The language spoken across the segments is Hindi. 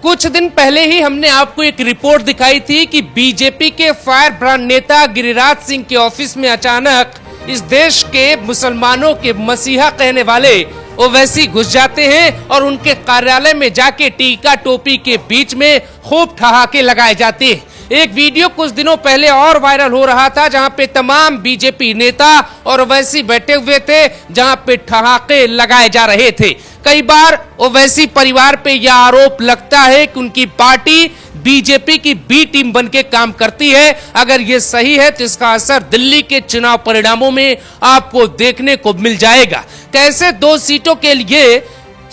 कुछ दिन पहले ही हमने आपको एक रिपोर्ट दिखाई थी कि बीजेपी के फायर ब्रांड नेता गिरिराज सिंह के ऑफिस में अचानक इस देश के मुसलमानों के मसीहा कहने वाले ओवैसी घुस जाते हैं और उनके कार्यालय में जाके टीका टोपी के बीच में खूब ठहाके लगाए जाते हैं। एक वीडियो कुछ दिनों पहले और वायरल हो रहा था जहां पे तमाम बीजेपी नेता और ओवैसी बैठे हुए थे, जहां पे ठहाके लगाए जा रहे थे। कई बार ओवैसी परिवार पे यह आरोप लगता है कि उनकी पार्टी बीजेपी की बी टीम बनके काम करती है। अगर ये सही है तो इसका असर दिल्ली के चुनाव परिणामों में आपको देखने को मिल जाएगा। कैसे 2 सीटों के लिए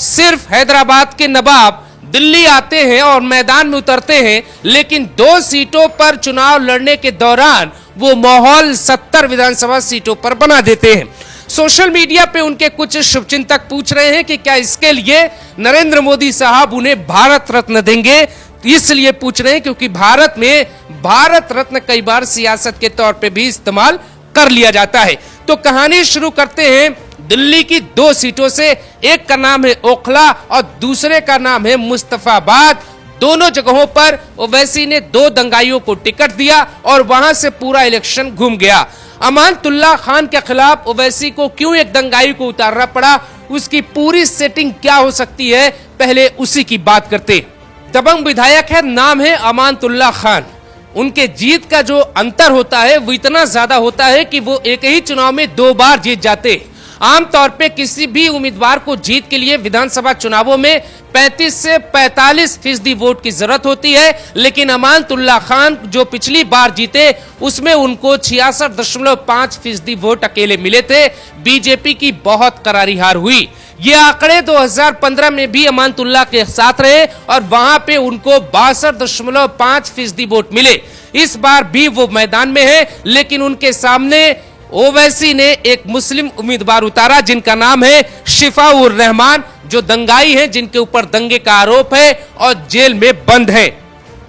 सिर्फ हैदराबाद के नवाब दिल्ली आते हैं और मैदान में उतरते हैं, लेकिन 2 सीटों पर चुनाव लड़ने के दौरान वो माहौल 70 विधानसभा सीटों पर बना देते हैं। सोशल मीडिया पे उनके कुछ शुभचिंतक पूछ रहे हैं कि क्या इसके लिए नरेंद्र मोदी साहब उन्हें भारत रत्न देंगे। इसलिए पूछ रहे हैं क्योंकि भारत में भारत रत्न कई बार सियासत के तौर पे भी इस्तेमाल कर लिया जाता है। तो कहानी शुरू करते हैं दिल्ली की 2 सीटों से। एक का नाम है ओखला और दूसरे का नाम है मुस्तफाबाद। दोनों जगहों पर ओवैसी ने 2 दंगाइयों को टिकट दिया और वहां से पूरा इलेक्शन घूम गया। अमानतुल्लाह खान के खिलाफ ओवैसी को क्यों एक दंगाई को उतारना पड़ा, उसकी पूरी सेटिंग क्या हो सकती है, पहले उसी की बात करते। दबंग विधायक है, नाम है अमानतुल्लाह खान। उनके जीत का जो अंतर होता है वो इतना ज्यादा होता है कि वो एक ही चुनाव में 2 बार जीत जाते। आमतौर पे किसी भी उम्मीदवार को जीत के लिए विधानसभा चुनावों में 35 से 45% वोट की जरूरत होती है, लेकिन अमानतुल्लाह खान जो पिछली बार जीते उसमें उनको 66.5% वोट अकेले मिले थे। बीजेपी की बहुत करारी हार हुई। ये आंकड़े 2015 में भी अमानतुल्लाह के साथ रहे और वहां पे उनको 62.5% वोट मिले। इस बार भी वो मैदान में है, लेकिन उनके सामने ओवैसी ने एक मुस्लिम उम्मीदवार उतारा जिनका नाम है शिफाउर रहमान, जो दंगाई है, जिनके ऊपर दंगे का आरोप है और जेल में बंद है।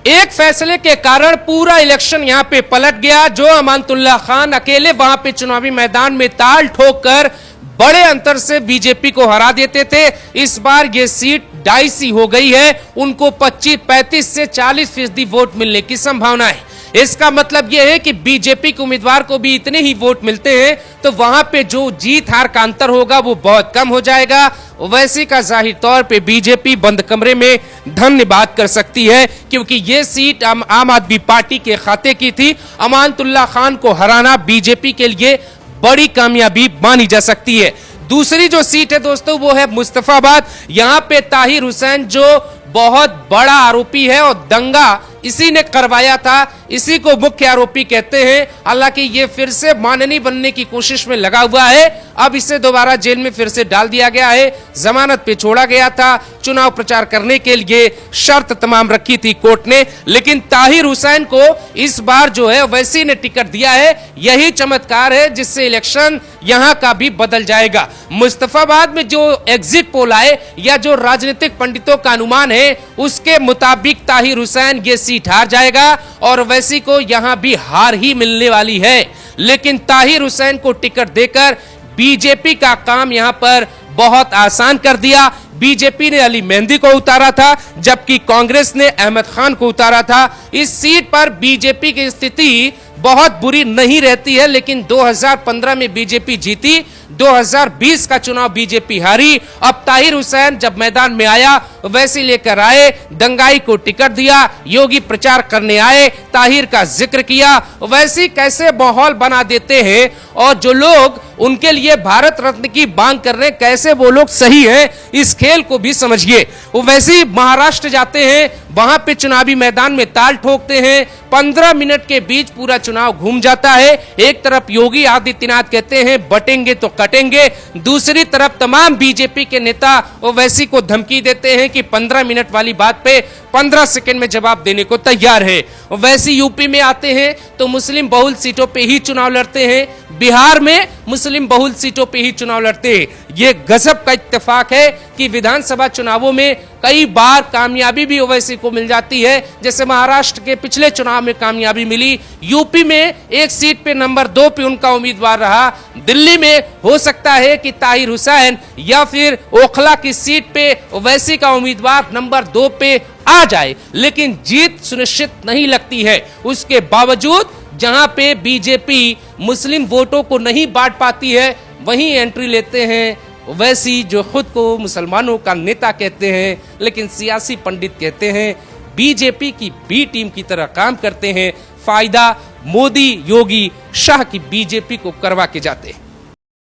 एक फैसले के कारण पूरा इलेक्शन यहां पे पलट गया। जो अमानतुल्लाह खान अकेले वहां पे चुनावी मैदान में ताल ठोक कर बड़े अंतर से बीजेपी को हरा देते थे, इस बार ये सीट डाइसी हो गई है। उनको 35 से 40% वोट मिलने की संभावना है। इसका मतलब यह है कि बीजेपी के उम्मीदवार को भी इतने ही वोट मिलते हैं तो वहां पे जो जीत हार का अंतर होगा वो बहुत कम हो जाएगा। ओवैसी का जाहिर तौर पे बीजेपी बंद कमरे में धन्यवाद कर सकती है, क्योंकि ये सीट आम आदमी पार्टी के खाते की थी। अमानतुल्लाह खान को हराना बीजेपी के लिए बड़ी कामयाबी मानी जा सकती है। दूसरी जो सीट है दोस्तों वो है मुस्तफाबाद। यहाँ पे ताहिर हुसैन जो बहुत बड़ा आरोपी है और दंगा इसी ने करवाया था, इसी को मुख्य आरोपी कहते हैं। हालांकि ये फिर से माननीय बनने की कोशिश में लगा हुआ है। अब इसे दोबारा जेल में फिर से डाल दिया गया है, जमानत पे छोड़ा गया था। चुनाव प्रचार करने के लिए शर्त तमाम रखी थी कोर्ट ने, लेकिन ताहिर हुसैन को इस बार जो है ओवैसी ने टिकट दिया है। यही चमत्कार है जिससे इलेक्शन यहां का भी बदल जाएगा। मुस्तफाबाद में जो एग्जिट पोल आए या जो राजनीतिक पंडितों का अनुमान है उसके मुताबिक ताहिर हुसैन ये सीट हार जाएगा और ओवैसी को यहां भी हार ही मिलने वाली है। लेकिन ताहिर हुसैन को टिकट देकर बीजेपी का काम यहां पर बहुत आसान कर दिया। बीजेपी ने अली मेहंदी को उतारा था, जबकि कांग्रेस ने अहमद खान को उतारा था। इस सीट पर बीजेपी की स्थिति बहुत बुरी नहीं रहती है, लेकिन 2015 में बीजेपी जीती, 2020 का चुनाव बीजेपी हारी। अब ताहिर हुसैन जब मैदान में आया वैसे लेकर आए, दंगाई को टिकट दिया, योगी प्रचार करने आए, ताहिर का जिक्र किया। वैसे कैसे माहौल बना देते हैं और जो लोग उनके लिए भारत रत्न की मांग कर रहे हैं कैसे वो लोग सही हैं, इस खेल को भी समझिए। वो वैसे महाराष्ट्र जाते हैं, वहां पे चुनावी मैदान में ताल ठोकते हैं, 15 मिनट के बीच पूरा चुनाव घूम जाता है। एक तरफ योगी आदित्यनाथ कहते हैं बटेंगे तो कटेंगे, दूसरी तरफ तमाम बीजेपी के नेता ओवैसी को धमकी देते हैं कि 15 मिनट वाली बात पे 15 सेकंड में जवाब देने को तैयार है। वैसे यूपी में आते हैं तो मुस्लिम बहुल सीटों पे ही चुनाव लड़ते हैं, बिहार में मुस्लिम बहुल सीटों पे ही चुनाव लड़ते हैं। ये गजब का इत्तेफाक है कि विधानसभा चुनावों में कई बार कामयाबी भी ओवैसी को मिल जाती है, जैसे महाराष्ट्र के पिछले चुनाव में कामयाबी मिली, यूपी में एक सीट पे नंबर 2 पे उनका उम्मीदवार रहा, दिल्ली में हो सकता है कि ताहिर हुसैन या फिर ओखला की सीट पे ओवैसी का उम्मीदवार नंबर 2 पे आ जाए, लेकिन जीत सुनिश्चित नहीं लगती है। उसके बावजूद जहां पे बीजेपी मुस्लिम वोटों को नहीं बांट पाती है, वहीं एंट्री लेते हैं ओवैसी, जो खुद को मुसलमानों का नेता कहते हैं, लेकिन सियासी पंडित कहते हैं बीजेपी की बी टीम की तरह काम करते हैं, फायदा मोदी, योगी, शाह की बीजेपी को करवा के जाते हैं।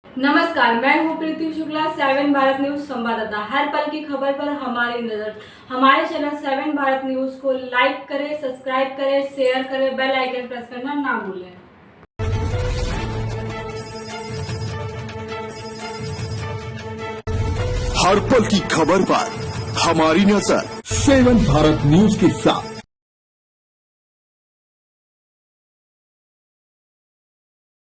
नमस्कार, मैं हूँ प्रीति शुक्ला, 7 भारत न्यूज संवाददाता। हर पल की खबर पर हमारी नजर। हमारे चैनल 7 भारत न्यूज को लाइक करें, सब्सक्राइब करें, शेयर करें, बेल आइकन प्रेस करना ना भूलें। हर पल की खबर पर हमारी नजर 7 भारत न्यूज के साथ।